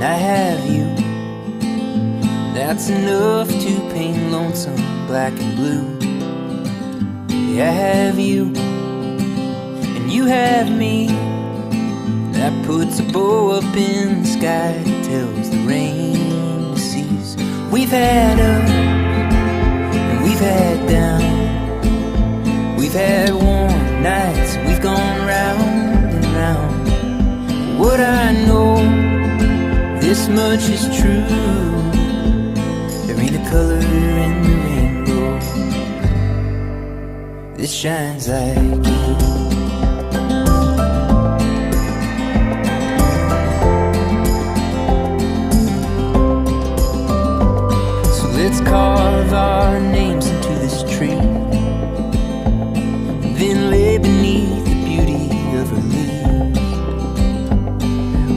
I have you. That's enough to paint lonesome black and blue. Yeah, I have you, and you have me. That puts a bow up in the sky, tells the rain to cease. We've had up, and we've had down. We've had warm nights, we've gone round and round. What I know, this much is true. There ain't a color in the rainbow that shines like you. So let's carve our names into this tree, and then lay beneath the beauty of her leaves.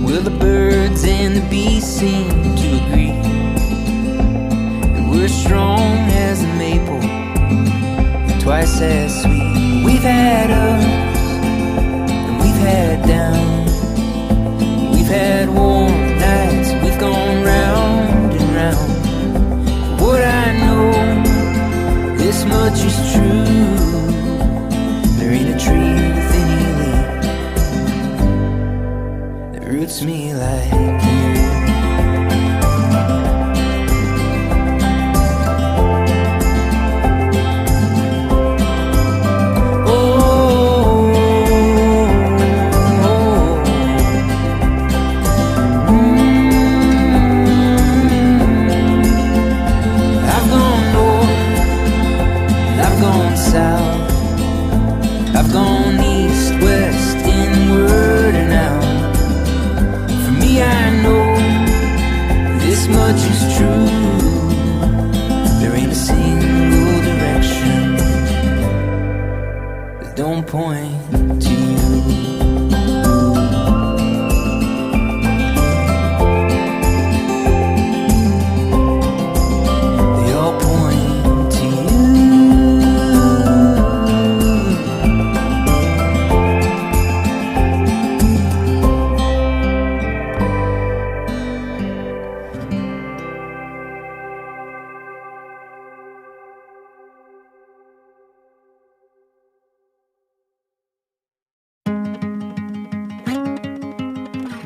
Will the birds and the bees seem to agree that we're strong as a maple, twice as sweet? We've had ups and we've had downs. We've had warm nights, we've gone round and round. What I know, this much is true. There ain't a tree with any leaf that roots me like you. I've gone east, west, inward and out. For me, I know this much is true. There ain't a single direction that don't point to you.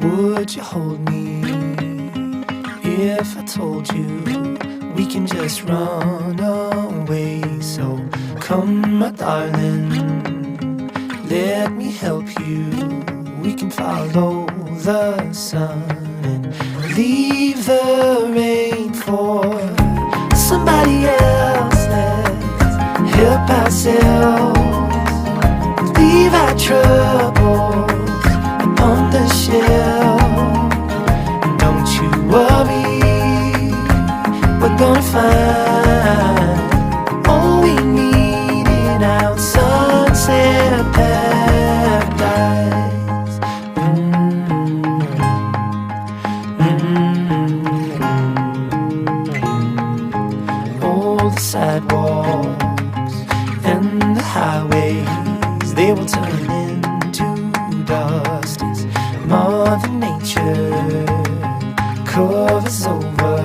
Would you hold me if I told you we can just run away? So come, my darling, let me help you. We can follow the sun and leave the rain for somebody else. Let's help ourselves, leave our troubles on the shelf. And don't you worry, we're gonna find all we need in our sunset paradise. All the sidewalks and the highways, they will turn into dust as Mother Nature covers over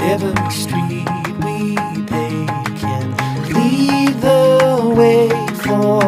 every street we take, and lead the way for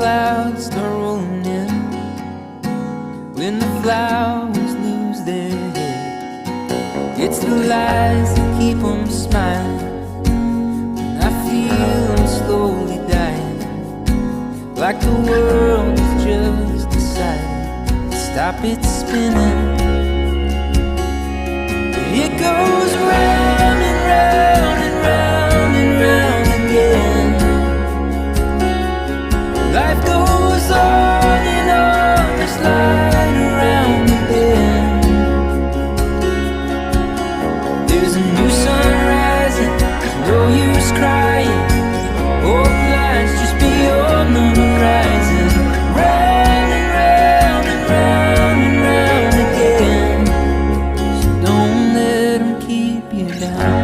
clouds start rolling in, when the flowers lose their head. It's the lies that keep them smiling, and I feel them slowly dying, like the world has just decided to stop its spinning. It goes round and round and round and round again. Life goes on and on, just like around the bend. There's a new sun rising, there's no use crying. Hope lies just beyond the horizon. Round and round and round and round again. So don't let them keep you down.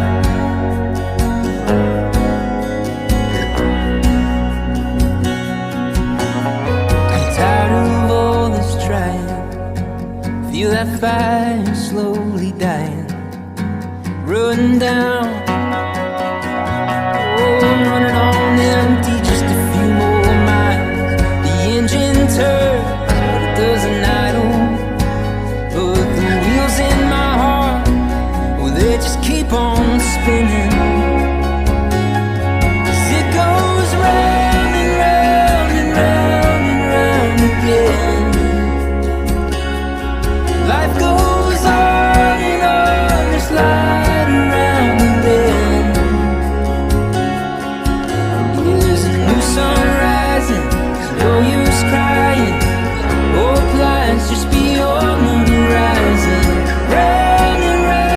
Feel that fire slowly dying, running down